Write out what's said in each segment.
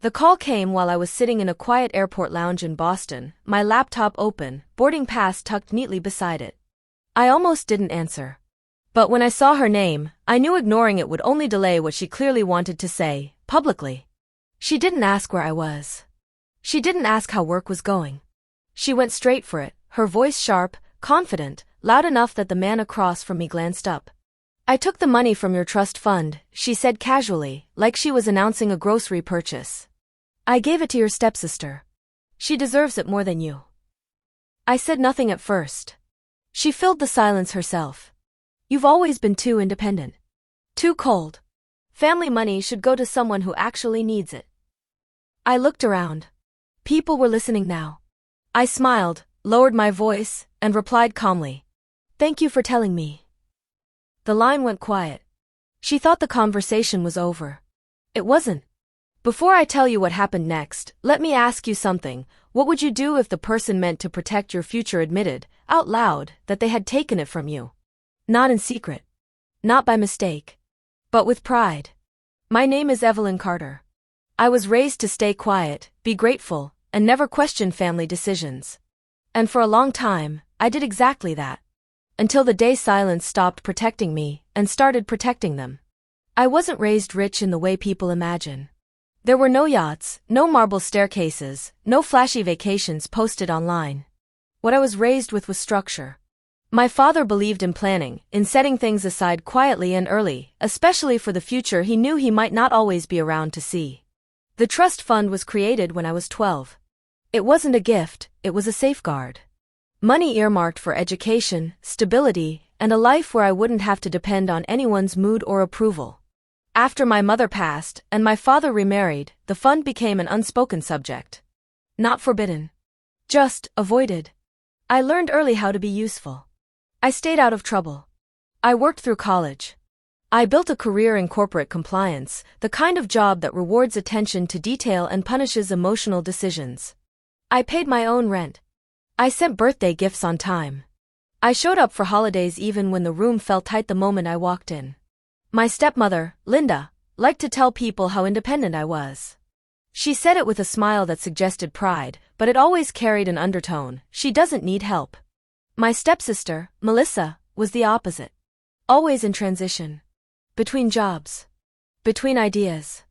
The call came while I was sitting in a quiet airport lounge in Boston, my laptop open, boarding pass tucked neatly beside it. I almost didn't answer. But when I saw her name, I knew ignoring it would only delay what she clearly wanted to say, publicly. She didn't ask where I was. She didn't ask how work was going. She went straight for it, her voice sharp, confident, loud enough that the man across from me glanced up. "I took the money from your trust fund," she said casually, like she was announcing a grocery purchase. "I gave it to your stepsister. She deserves it more than you." I said nothing at first. She filled the silence herself. "You've always been too independent. Too cold. Family money should go to someone who actually needs it." I looked around. People were listening now. I smiled, lowered my voice, and replied calmly, "Thank you for telling me." The line went quiet. She thought the conversation was over. It wasn't. "Before I tell you what happened next, let me ask you something. What would you do if the person meant to protect your future admitted, out loud, that they had taken it from you? Not in secret. Not by mistake. But with pride. My name is Evelyn Carter. I was raised to stay quiet, be grateful, and never question family decisions. And for a long time, I did exactly that. Until the day silence stopped protecting me, and started protecting them. I wasn't raised rich in the way people imagine. There were no yachts, no marble staircases, no flashy vacations posted online. What I was raised with was structure. My father believed in planning, in setting things aside quietly and early, especially for the future he knew he might not always be around to see. The trust fund was created when I was 12. It wasn't a gift, it was a safeguard. Money earmarked for education, stability, and a life where I wouldn't have to depend on anyone's mood or approval. After my mother passed and my father remarried, the fund became an unspoken subject. Not forbidden. Just avoided. I learned early how to be useful. I stayed out of trouble. I worked through college. I built a career in corporate compliance, the kind of job that rewards attention to detail and punishes emotional decisions. I paid my own rent. I sent birthday gifts on time. I showed up for holidays even when the room felt tight the moment I walked in. My stepmother, Linda, liked to tell people how independent I was. She said it with a smile that suggested pride, but it always carried an undertone. She doesn't need help. My stepsister, Melissa, was the opposite. Always in transition. Between jobs. Between ideas.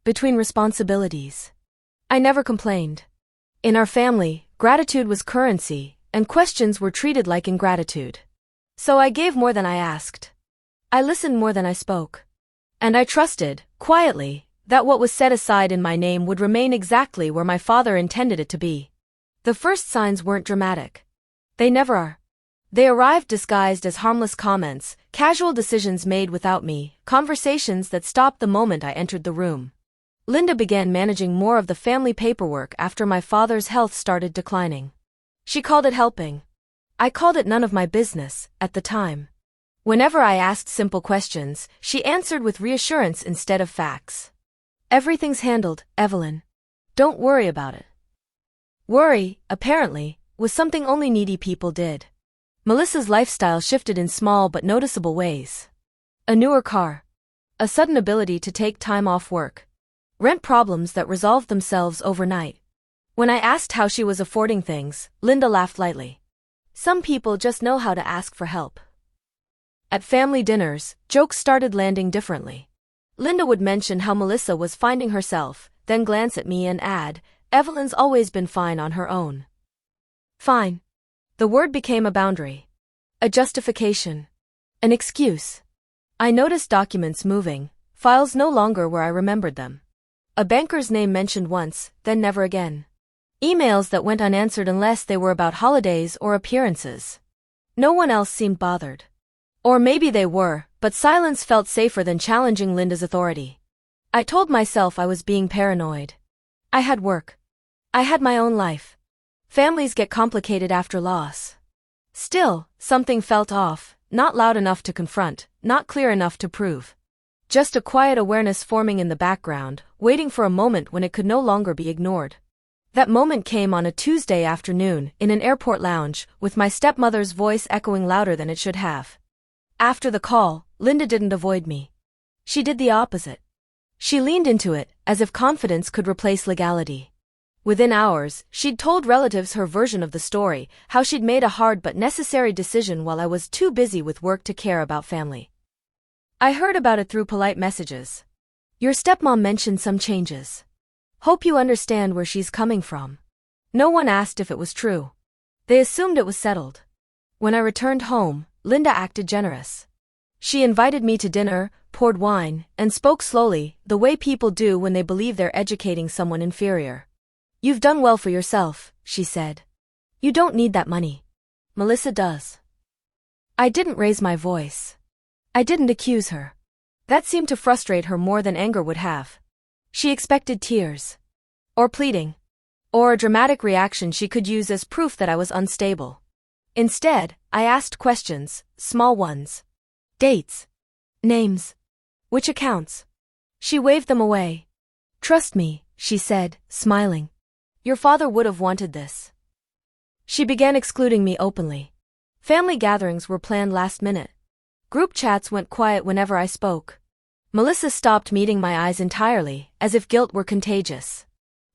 Between responsibilities. I never complained. In our family, gratitude was currency, and questions were treated like ingratitude. So I gave more than I asked. I listened more than I spoke. And I trusted, quietly, that what was set aside in my name would remain exactly where my father intended it to be. The first signs weren't dramatic. They never are. They arrived disguised as harmless comments, casual decisions made without me, conversations that stopped the moment I entered the room. Linda began managing more of the family paperwork after my father's health started declining. She called it helping. I called it none of my business, at the time. Whenever I asked simple questions, she answered with reassurance instead of facts. "Everything's handled, Evelyn. Don't worry about it." Worry, apparently, was something only needy people did. Melissa's lifestyle shifted in small but noticeable ways. A newer car. A sudden ability to take time off work. Rent problems that resolved themselves overnight. When I asked how she was affording things, Linda laughed lightly. "Some people just know how to ask for help." At family dinners, jokes started landing differently. Linda would mention how Melissa was finding herself, then glance at me and add, "Evelyn's always been fine on her own." Fine. The word became a boundary. A justification. An excuse. I noticed documents moving, files no longer where I remembered them. A banker's name mentioned once, then never again. Emails that went unanswered unless they were about holidays or appearances. No one else seemed bothered. Or maybe they were, but silence felt safer than challenging Linda's authority. I told myself I was being paranoid. I had work. I had my own life. Families get complicated after loss. Still, something felt off, not loud enough to confront, not clear enough to prove. Just a quiet awareness forming in the background, waiting for a moment when it could no longer be ignored. That moment came on a Tuesday afternoon, in an airport lounge, with my stepmother's voice echoing louder than it should have. After the call, Linda didn't avoid me. She did the opposite. She leaned into it, as if confidence could replace legality. Within hours, she'd told relatives her version of the story, how she'd made a hard but necessary decision while I was too busy with work to care about family. I heard about it through polite messages. Your stepmom mentioned some changes. Hope you understand where she's coming from. No one asked if it was true. They assumed it was settled. When I returned home, Linda acted generous. She invited me to dinner, poured wine, and spoke slowly, the way people do when they believe they're educating someone inferior. You've done well for yourself, she said. You don't need that money. Melissa does. I didn't raise my voice. I didn't accuse her. That seemed to frustrate her more than anger would have. She expected tears. Or pleading. Or a dramatic reaction she could use as proof that I was unstable. Instead, I asked questions, small ones. Dates. Names. Which accounts? She waved them away. Trust me, she said, smiling. Your father would have wanted this. She began excluding me openly. Family gatherings were planned last minute. Group chats went quiet whenever I spoke. Melissa stopped meeting my eyes entirely, as if guilt were contagious.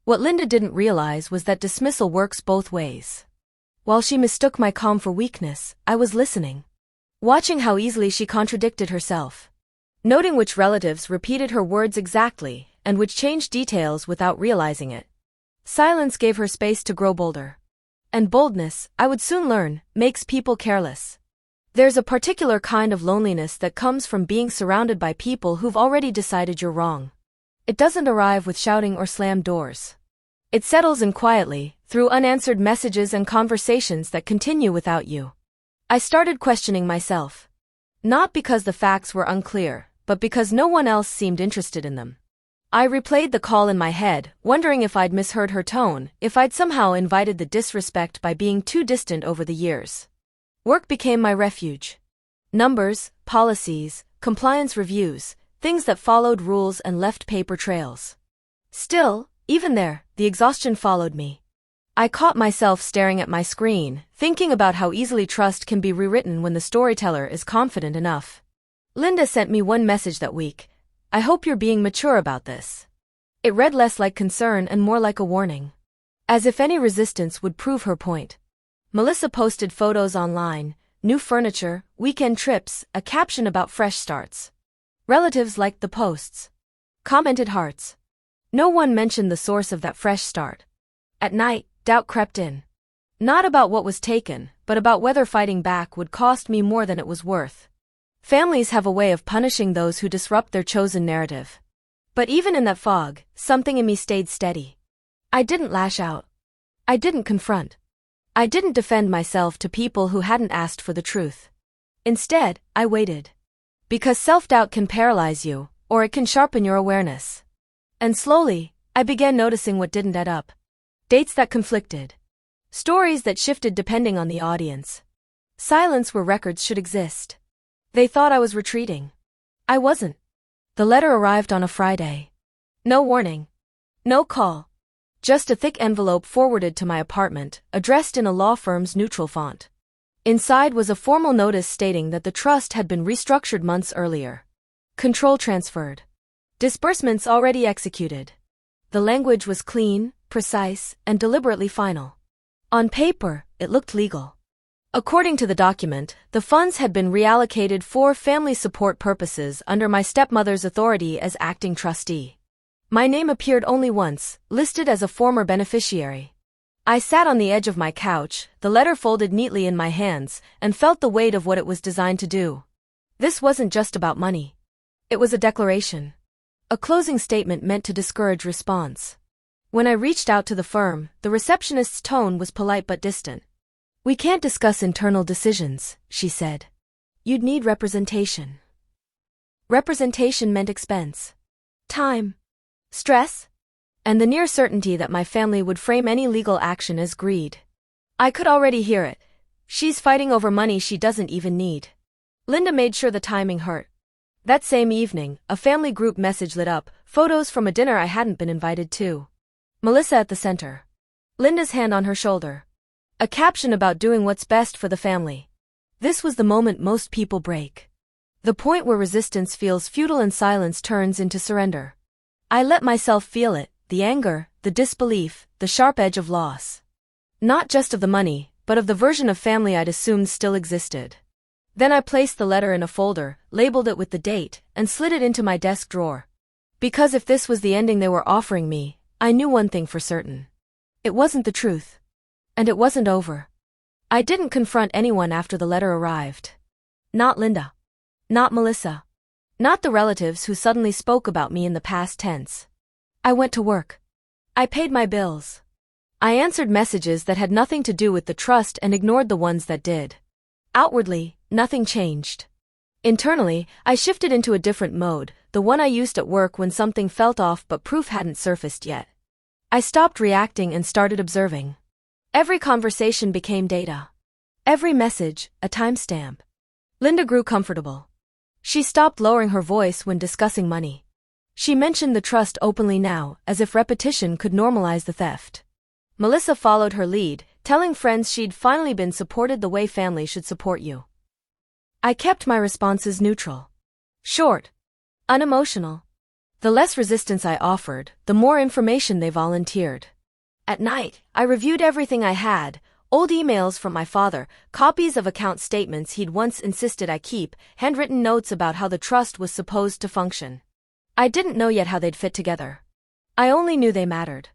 What Linda didn't realize was that dismissal works both ways. While she mistook my calm for weakness, I was listening. Watching how easily she contradicted herself. Noting which relatives repeated her words exactly, and which changed details without realizing it. Silence gave her space to grow bolder. And boldness, I would soon learn, makes people careless. There's a particular kind of loneliness that comes from being surrounded by people who've already decided you're wrong. It doesn't arrive with shouting or slammed doors. It settles in quietly, through unanswered messages and conversations that continue without you. I started questioning myself. Not because the facts were unclear, but because no one else seemed interested in them. I replayed the call in my head, wondering if I'd misheard her tone, if I'd somehow invited the disrespect by being too distant over the years. Work became my refuge. Numbers, policies, compliance reviews, things that followed rules and left paper trails. Still, even there, the exhaustion followed me. I caught myself staring at my screen, thinking about how easily trust can be rewritten when the storyteller is confident enough. Linda sent me one message that week. I hope you're being mature about this. It read less like concern and more like a warning. As if any resistance would prove her point. Melissa posted photos online, new furniture, weekend trips, a caption about fresh starts. Relatives liked the posts. Commented hearts. No one mentioned the source of that fresh start. At night, doubt crept in. Not about what was taken, but about whether fighting back would cost me more than it was worth. Families have a way of punishing those who disrupt their chosen narrative. But even in that fog, something in me stayed steady. I didn't lash out. I didn't confront. I didn't defend myself to people who hadn't asked for the truth. Instead, I waited. Because self-doubt can paralyze you, or it can sharpen your awareness. And slowly, I began noticing what didn't add up. Dates that conflicted. Stories that shifted depending on the audience. Silence where records should exist. They thought I was retreating. I wasn't. The letter arrived on a Friday. No warning. No call. Just a thick envelope forwarded to my apartment, addressed in a law firm's neutral font. Inside was a formal notice stating that the trust had been restructured months earlier. Control transferred. Disbursements already executed. The language was clean, precise, and deliberately final. On paper, it looked legal. According to the document, the funds had been reallocated for family support purposes under my stepmother's authority as acting trustee. My name appeared only once, listed as a former beneficiary. I sat on the edge of my couch, the letter folded neatly in my hands, and felt the weight of what it was designed to do. This wasn't just about money. It was a declaration. A closing statement meant to discourage response. When I reached out to the firm, the receptionist's tone was polite but distant. We can't discuss internal decisions, she said. You'd need representation. Representation meant expense. Time. Stress. And the near certainty that my family would frame any legal action as greed. I could already hear it. She's fighting over money she doesn't even need. Linda made sure the timing hurt. That same evening, a family group message lit up, photos from a dinner I hadn't been invited to. Melissa at the center. Linda's hand on her shoulder. A caption about doing what's best for the family. This was the moment most people break. The point where resistance feels futile and silence turns into surrender. I let myself feel it, the anger, the disbelief, the sharp edge of loss. Not just of the money, but of the version of family I'd assumed still existed. Then I placed the letter in a folder, labeled it with the date, and slid it into my desk drawer. Because if this was the ending they were offering me, I knew one thing for certain. It wasn't the truth. And it wasn't over. I didn't confront anyone after the letter arrived. Not Linda. Not Melissa. Not the relatives who suddenly spoke about me in the past tense. I went to work. I paid my bills. I answered messages that had nothing to do with the trust and ignored the ones that did. Outwardly, nothing changed. Internally, I shifted into a different mode, the one I used at work when something felt off but proof hadn't surfaced yet. I stopped reacting and started observing. Every conversation became data. Every message, a timestamp. Linda grew comfortable. She stopped lowering her voice when discussing money. She mentioned the trust openly now, as if repetition could normalize the theft. Melissa followed her lead, telling friends she'd finally been supported the way family should support you. I kept my responses neutral. Short. Unemotional. The less resistance I offered, the more information they volunteered. At night, I reviewed everything I had, old emails from my father, copies of account statements he'd once insisted I keep, handwritten notes about how the trust was supposed to function. I didn't know yet how they'd fit together. I only knew they mattered.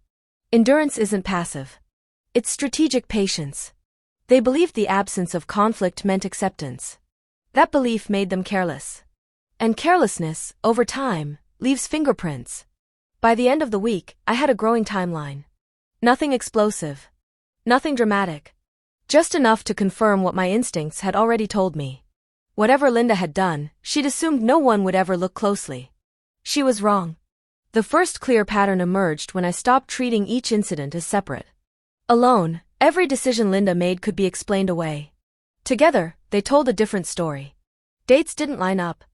Endurance isn't passive. It's strategic patience. They believed the absence of conflict meant acceptance. That belief made them careless. And carelessness, over time, leaves fingerprints. By the end of the week, I had a growing timeline. Nothing explosive. Nothing dramatic. Just enough to confirm what my instincts had already told me. Whatever Linda had done, she'd assumed no one would ever look closely. She was wrong. The first clear pattern emerged when I stopped treating each incident as separate. Alone, every decision Linda made could be explained away. Together, they told a different story. Dates didn't line up.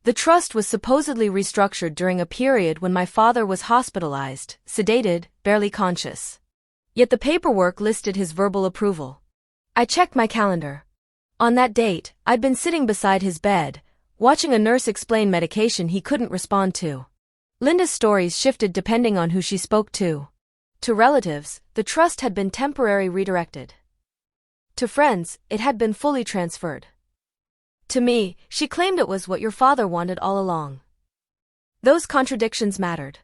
The trust was supposedly restructured during a period when my father was hospitalized, sedated, barely conscious. Yet the paperwork listed his verbal approval. I checked my calendar. On that date, I'd been sitting beside his bed, watching a nurse explain medication he couldn't respond to. Linda's stories shifted depending on who she spoke to. To relatives, the trust had been temporarily redirected. To friends, it had been fully transferred. To me, she claimed it was what your father wanted all along. Those contradictions mattered.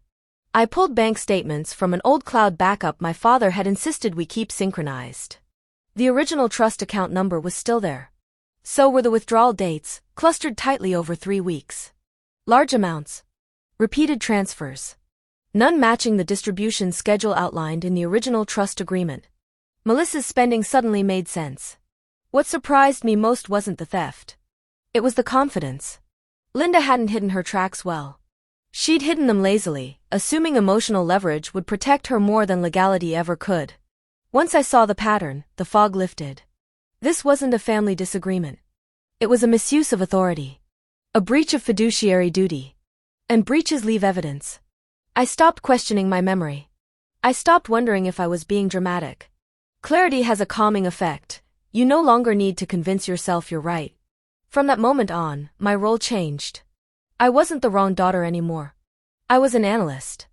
I pulled bank statements from an old cloud backup my father had insisted we keep synchronized. The original trust account number was still there. So were the withdrawal dates, clustered tightly over 3 weeks. Large amounts. Repeated transfers. None matching the distribution schedule outlined in the original trust agreement. Melissa's spending suddenly made sense. What surprised me most wasn't the theft. It was the confidence. Linda hadn't hidden her tracks well. She'd hidden them lazily, assuming emotional leverage would protect her more than legality ever could. Once I saw the pattern, the fog lifted. This wasn't a family disagreement. It was a misuse of authority. A breach of fiduciary duty. And breaches leave evidence. I stopped questioning my memory. I stopped wondering if I was being dramatic. Clarity has a calming effect. You no longer need to convince yourself you're right. From that moment on, my role changed. I wasn't the wrong daughter anymore. I was an analyst.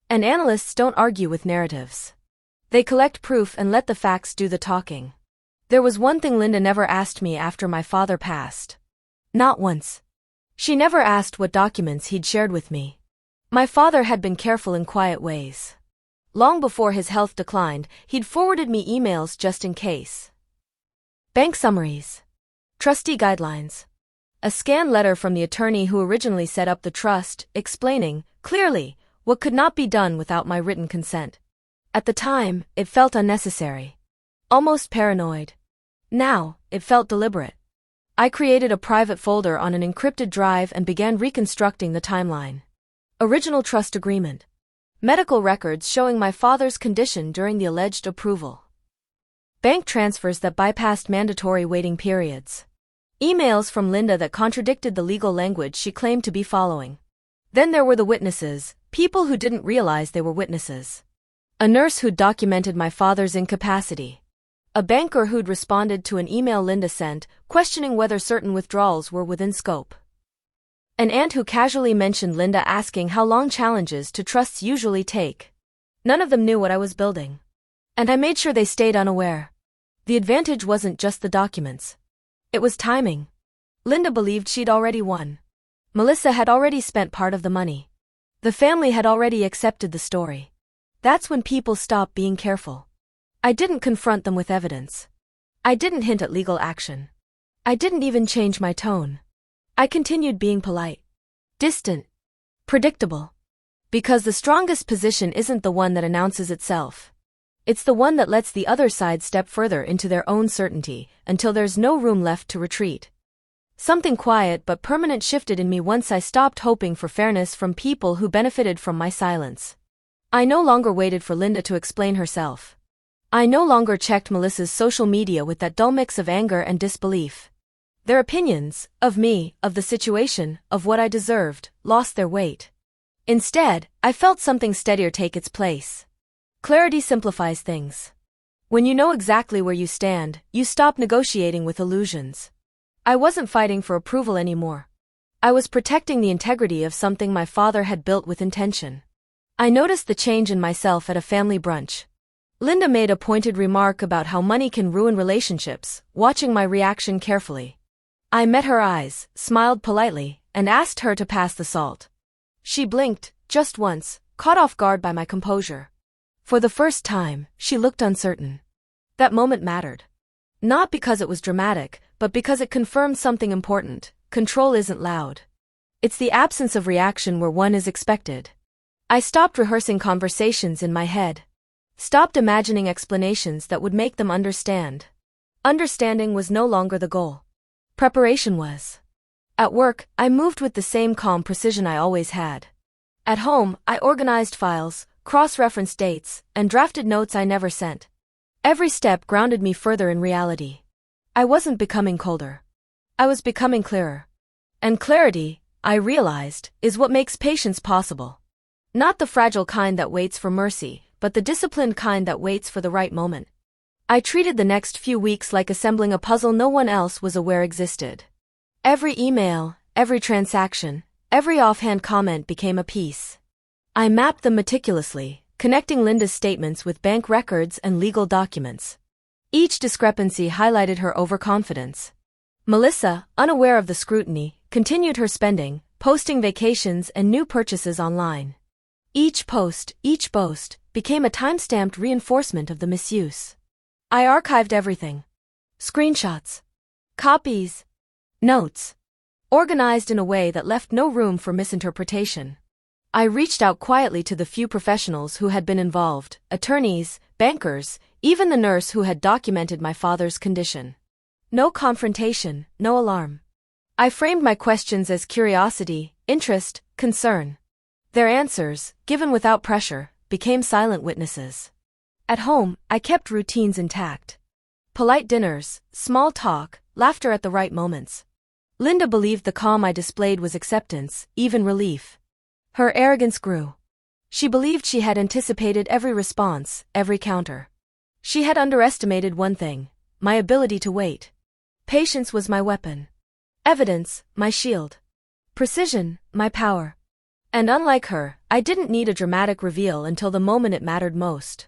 And analysts don't argue with narratives. They collect proof and let the facts do the talking. There was one thing Linda never asked me after my father passed. Not once. She never asked what documents he'd shared with me. My father had been careful in quiet ways. Long before his health declined, he'd forwarded me emails just in case. Bank summaries. Trustee guidelines. A scanned letter from the attorney who originally set up the trust, explaining, clearly, what could not be done without my written consent. At the time, it felt unnecessary. Almost paranoid. Now, it felt deliberate. I created a private folder on an encrypted drive and began reconstructing the timeline. Original trust agreement. Medical records showing my father's condition during the alleged approval. Bank transfers that bypassed mandatory waiting periods. Emails from Linda that contradicted the legal language she claimed to be following. Then there were the witnesses, people who didn't realize they were witnesses. A nurse who'd documented my father's incapacity. A banker who'd responded to an email Linda sent, questioning whether certain withdrawals were within scope. An aunt who casually mentioned Linda asking how long challenges to trusts usually take. None of them knew what I was building. And I made sure they stayed unaware. The advantage wasn't just the documents. It was timing. Linda believed she'd already won. Melissa had already spent part of the money. The family had already accepted the story. That's when people stop being careful. I didn't confront them with evidence. I didn't hint at legal action. I didn't even change my tone. I continued being polite, distant, predictable. Because the strongest position isn't the one that announces itself. It's the one that lets the other side step further into their own certainty until there's no room left to retreat. Something quiet but permanent shifted in me once I stopped hoping for fairness from people who benefited from my silence. I no longer waited for Linda to explain herself. I no longer checked Melissa's social media with that dull mix of anger and disbelief. Their opinions, of me, of the situation, of what I deserved, lost their weight. Instead, I felt something steadier take its place. Clarity simplifies things. When you know exactly where you stand, you stop negotiating with illusions. I wasn't fighting for approval anymore. I was protecting the integrity of something my father had built with intention. I noticed the change in myself at a family brunch. Linda made a pointed remark about how money can ruin relationships, watching my reaction carefully. I met her eyes, smiled politely, and asked her to pass the salt. She blinked, just once, caught off guard by my composure. For the first time, she looked uncertain. That moment mattered. Not because it was dramatic, but because it confirmed something important. Control isn't loud. It's the absence of reaction where one is expected. I stopped rehearsing conversations in my head. Stopped imagining explanations that would make them understand. Understanding was no longer the goal. Preparation was. At work, I moved with the same calm precision I always had. At home, I organized files, cross-referenced dates, and drafted notes I never sent. Every step grounded me further in reality. I wasn't becoming colder. I was becoming clearer. And clarity, I realized, is what makes patience possible. Not the fragile kind that waits for mercy, but the disciplined kind that waits for the right moment. I treated the next few weeks like assembling a puzzle no one else was aware existed. Every email, every transaction, every offhand comment became a piece. I mapped them meticulously, connecting Linda's statements with bank records and legal documents. Each discrepancy highlighted her overconfidence. Melissa, unaware of the scrutiny, continued her spending, posting vacations and new purchases online. Each post, each boast, became a time-stamped reinforcement of the misuse. I archived everything. Screenshots. Copies. Notes. Organized in a way that left no room for misinterpretation. I reached out quietly to the few professionals who had been involved, attorneys, bankers, even the nurse who had documented my father's condition. No confrontation, no alarm. I framed my questions as curiosity, interest, concern. Their answers, given without pressure, became silent witnesses. At home, I kept routines intact. Polite dinners, small talk, laughter at the right moments. Linda believed the calm I displayed was acceptance, even relief. Her arrogance grew. She believed she had anticipated every response, every counter. She had underestimated one thing, my ability to wait. Patience was my weapon. Evidence, my shield. Precision, my power. And unlike her, I didn't need a dramatic reveal until the moment it mattered most.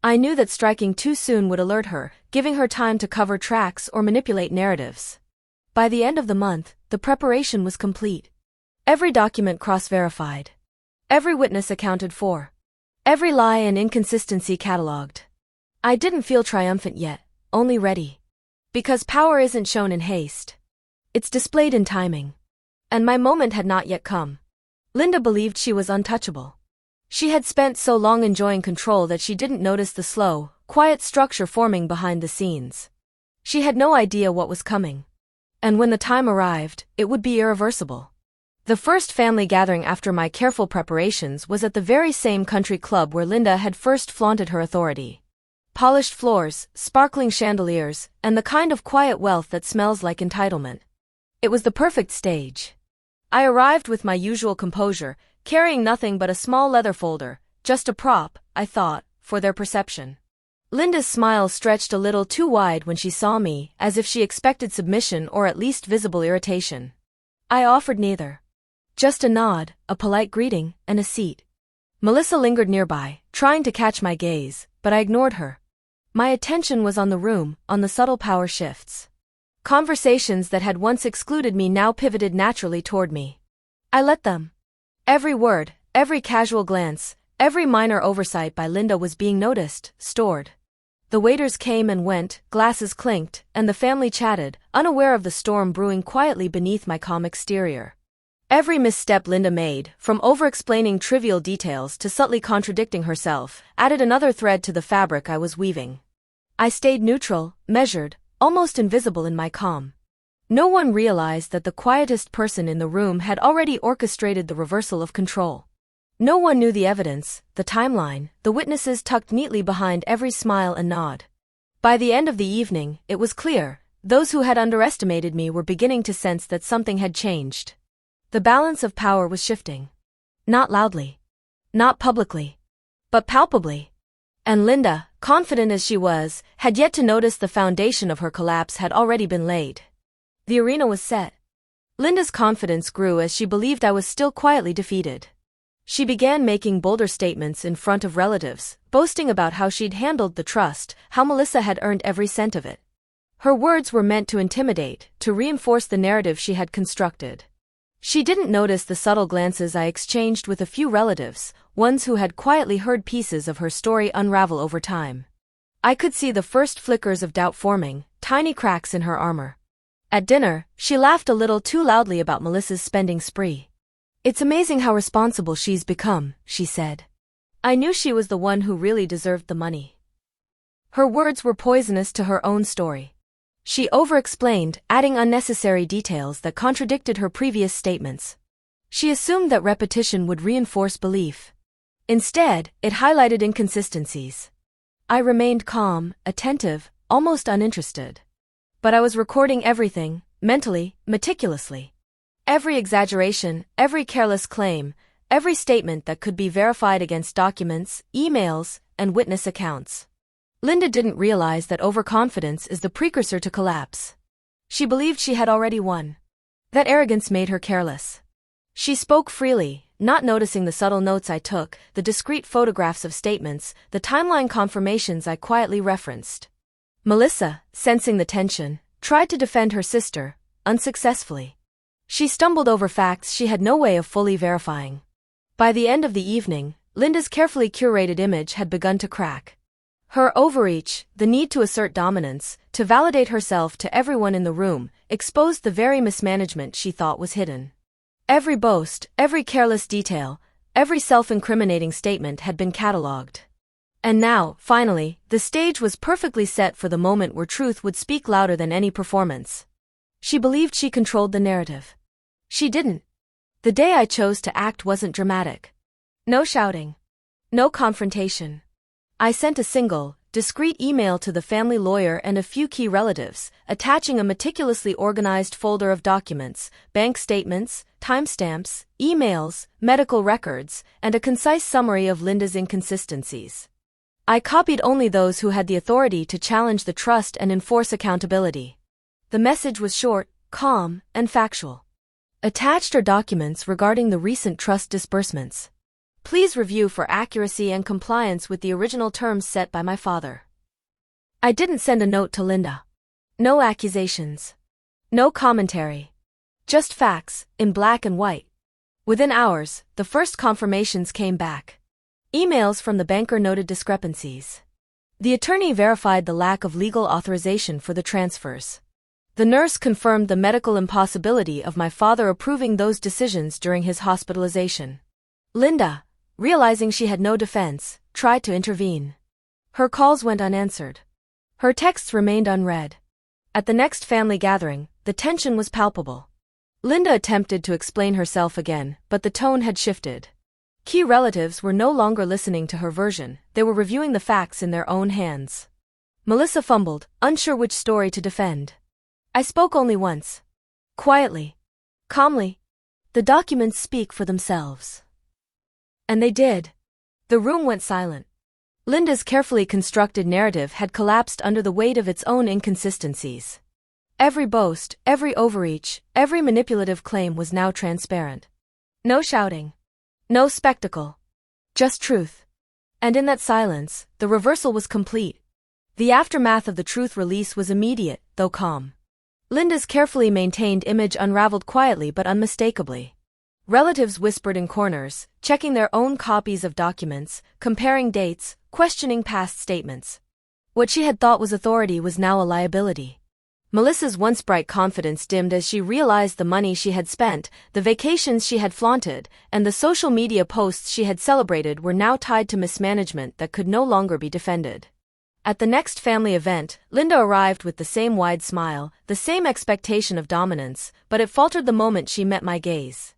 I knew that striking too soon would alert her, giving her time to cover tracks or manipulate narratives. By the end of the month, the preparation was complete. Every document cross-verified. Every witness accounted for. Every lie and inconsistency catalogued. I didn't feel triumphant yet, only ready. Because power isn't shown in haste. It's displayed in timing. And my moment had not yet come. Linda believed she was untouchable. She had spent so long enjoying control that she didn't notice the slow, quiet structure forming behind the scenes. She had no idea what was coming. And when the time arrived, it would be irreversible. The first family gathering after my careful preparations was at the very same country club where Linda had first flaunted her authority. Polished floors, sparkling chandeliers, and the kind of quiet wealth that smells like entitlement. It was the perfect stage. I arrived with my usual composure, carrying nothing but a small leather folder, just a prop, I thought, for their perception. Linda's smile stretched a little too wide when she saw me, as if she expected submission or at least visible irritation. I offered neither. Just a nod, a polite greeting, and a seat. Melissa lingered nearby, trying to catch my gaze, but I ignored her. My attention was on the room, on the subtle power shifts. Conversations that had once excluded me now pivoted naturally toward me. I let them. Every word, every casual glance, every minor oversight by Linda was being noticed, stored. The waiters came and went, glasses clinked, and the family chatted, unaware of the storm brewing quietly beneath my calm exterior. Every misstep Linda made, from over-explaining trivial details to subtly contradicting herself, added another thread to the fabric I was weaving. I stayed neutral, measured, almost invisible in my calm. No one realized that the quietest person in the room had already orchestrated the reversal of control. No one knew the evidence, the timeline, the witnesses tucked neatly behind every smile and nod. By the end of the evening, it was clear, those who had underestimated me were beginning to sense that something had changed. The balance of power was shifting. Not loudly. Not publicly. But palpably. And Linda, confident as she was, had yet to notice the foundation of her collapse had already been laid. The arena was set. Linda's confidence grew as she believed I was still quietly defeated. She began making bolder statements in front of relatives, boasting about how she'd handled the trust, how Melissa had earned every cent of it. Her words were meant to intimidate, to reinforce the narrative she had constructed. She didn't notice the subtle glances I exchanged with a few relatives, ones who had quietly heard pieces of her story unravel over time. I could see the first flickers of doubt forming, tiny cracks in her armor. At dinner, she laughed a little too loudly about Melissa's spending spree. "It's amazing how responsible she's become," she said. I knew she was the one who really deserved the money. Her words were poisonous to her own story. She over-explained, adding unnecessary details that contradicted her previous statements. She assumed that repetition would reinforce belief. Instead, it highlighted inconsistencies. I remained calm, attentive, almost uninterested. But I was recording everything, mentally, meticulously. Every exaggeration, every careless claim, every statement that could be verified against documents, emails, and witness accounts. Linda didn't realize that overconfidence is the precursor to collapse. She believed she had already won. That arrogance made her careless. She spoke freely, not noticing the subtle notes I took, the discreet photographs of statements, the timeline confirmations I quietly referenced. Melissa, sensing the tension, tried to defend her sister, unsuccessfully. She stumbled over facts she had no way of fully verifying. By the end of the evening, Linda's carefully curated image had begun to crack. Her overreach, the need to assert dominance, to validate herself to everyone in the room, exposed the very mismanagement she thought was hidden. Every boast, every careless detail, every self-incriminating statement had been catalogued. And now, finally, the stage was perfectly set for the moment where truth would speak louder than any performance. She believed she controlled the narrative. She didn't. The day I chose to act wasn't dramatic. No shouting. No confrontation. I sent a single, discreet email to the family lawyer and a few key relatives, attaching a meticulously organized folder of documents, bank statements, timestamps, emails, medical records, and a concise summary of Linda's inconsistencies. I copied only those who had the authority to challenge the trust and enforce accountability. The message was short, calm, and factual. Attached are documents regarding the recent trust disbursements. Please review for accuracy and compliance with the original terms set by my father. I didn't send a note to Linda. No accusations. No commentary. Just facts, in black and white. Within hours, the first confirmations came back. Emails from the banker noted discrepancies. The attorney verified the lack of legal authorization for the transfers. The nurse confirmed the medical impossibility of my father approving those decisions during his hospitalization. Linda, realizing she had no defense, tried to intervene. Her calls went unanswered. Her texts remained unread. At the next family gathering, the tension was palpable. Linda attempted to explain herself again, but the tone had shifted. Key relatives were no longer listening to her version, they were reviewing the facts in their own hands. Melissa fumbled, unsure which story to defend. I spoke only once. Quietly. Calmly. The documents speak for themselves. And they did. The room went silent. Linda's carefully constructed narrative had collapsed under the weight of its own inconsistencies. Every boast, every overreach, every manipulative claim was now transparent. No shouting. No spectacle. Just truth. And in that silence, the reversal was complete. The aftermath of the truth release was immediate, though calm. Linda's carefully maintained image unraveled quietly but unmistakably. Relatives whispered in corners, checking their own copies of documents, comparing dates, questioning past statements. What she had thought was authority was now a liability. Melissa's once bright confidence dimmed as she realized the money she had spent, the vacations she had flaunted, and the social media posts she had celebrated were now tied to mismanagement that could no longer be defended. At the next family event, Linda arrived with the same wide smile, the same expectation of dominance, but it faltered the moment she met my gaze.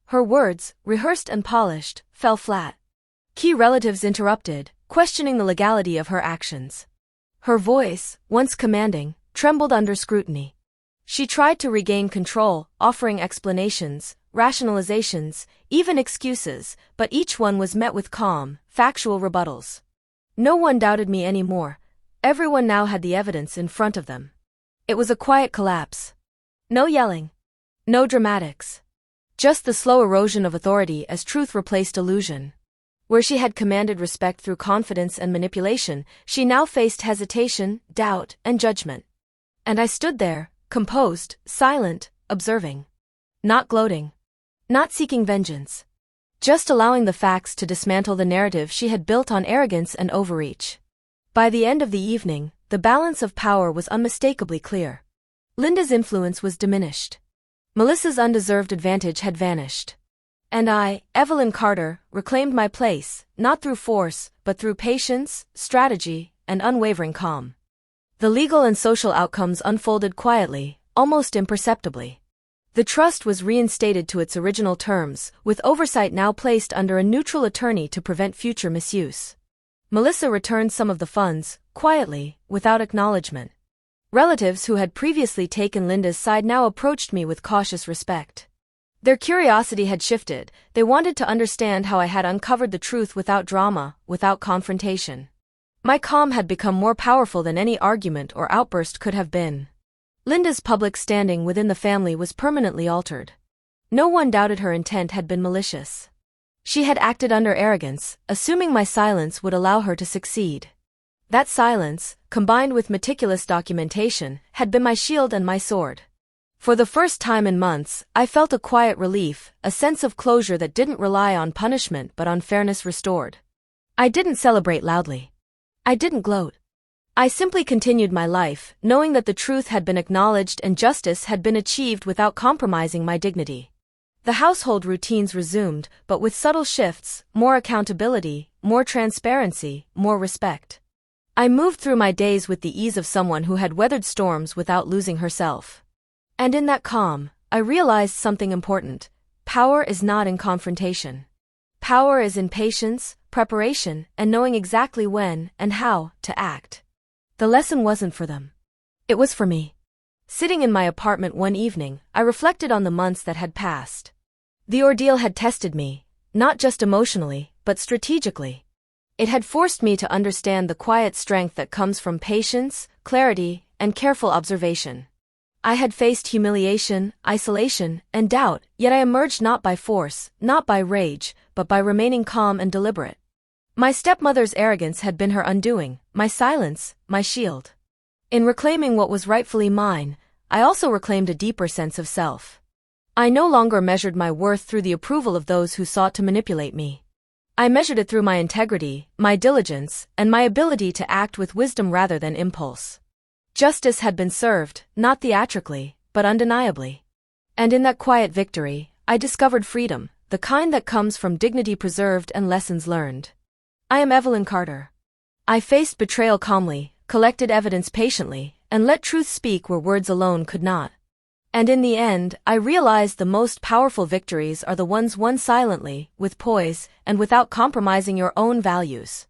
Her words, rehearsed and polished, fell flat. Key relatives interrupted, questioning the legality of her actions. Her voice, once commanding, trembled under scrutiny. She tried to regain control, offering explanations, rationalizations, even excuses, but each one was met with calm, factual rebuttals. No one doubted me anymore. Everyone now had the evidence in front of them. It was a quiet collapse. No yelling. No dramatics. Just the slow erosion of authority as truth replaced illusion. Where she had commanded respect through confidence and manipulation, she now faced hesitation, doubt, and judgment. And I stood there, composed, silent, observing. Not gloating. Not seeking vengeance. Just allowing the facts to dismantle the narrative she had built on arrogance and overreach. By the end of the evening, the balance of power was unmistakably clear. Linda's influence was diminished. Melissa's undeserved advantage had vanished. And I, Evelyn Carter, reclaimed my place, not through force, but through patience, strategy, and unwavering calm. The legal and social outcomes unfolded quietly, almost imperceptibly. The trust was reinstated to its original terms, with oversight now placed under a neutral attorney to prevent future misuse. Melissa returned some of the funds, quietly, without acknowledgement. Relatives who had previously taken Linda's side now approached me with cautious respect. Their curiosity had shifted. They wanted to understand how I had uncovered the truth without drama, without confrontation. My calm had become more powerful than any argument or outburst could have been. Linda's public standing within the family was permanently altered. No one doubted her intent had been malicious. She had acted under arrogance, assuming my silence would allow her to succeed. That silence, combined with meticulous documentation, had been my shield and my sword. For the first time in months, I felt a quiet relief, a sense of closure that didn't rely on punishment but on fairness restored. I didn't celebrate loudly. I didn't gloat. I simply continued my life, knowing that the truth had been acknowledged and justice had been achieved without compromising my dignity. The household routines resumed, but with subtle shifts, more accountability, more transparency, more respect. I moved through my days with the ease of someone who had weathered storms without losing herself. And in that calm, I realized something important. Power is not in confrontation. Power is in patience, preparation, and knowing exactly when and how to act. The lesson wasn't for them. It was for me. Sitting in my apartment one evening, I reflected on the months that had passed. The ordeal had tested me, not just emotionally, but strategically. It had forced me to understand the quiet strength that comes from patience, clarity, and careful observation. I had faced humiliation, isolation, and doubt, yet I emerged not by force, not by rage, but by remaining calm and deliberate. My stepmother's arrogance had been her undoing, my silence, my shield. In reclaiming what was rightfully mine, I also reclaimed a deeper sense of self. I no longer measured my worth through the approval of those who sought to manipulate me. I measured it through my integrity, my diligence, and my ability to act with wisdom rather than impulse. Justice had been served, not theatrically, but undeniably. And in that quiet victory, I discovered freedom, the kind that comes from dignity preserved and lessons learned. I am Evelyn Carter. I faced betrayal calmly, collected evidence patiently, and let truth speak where words alone could not. And in the end, I realized the most powerful victories are the ones won silently, with poise, and without compromising your own values.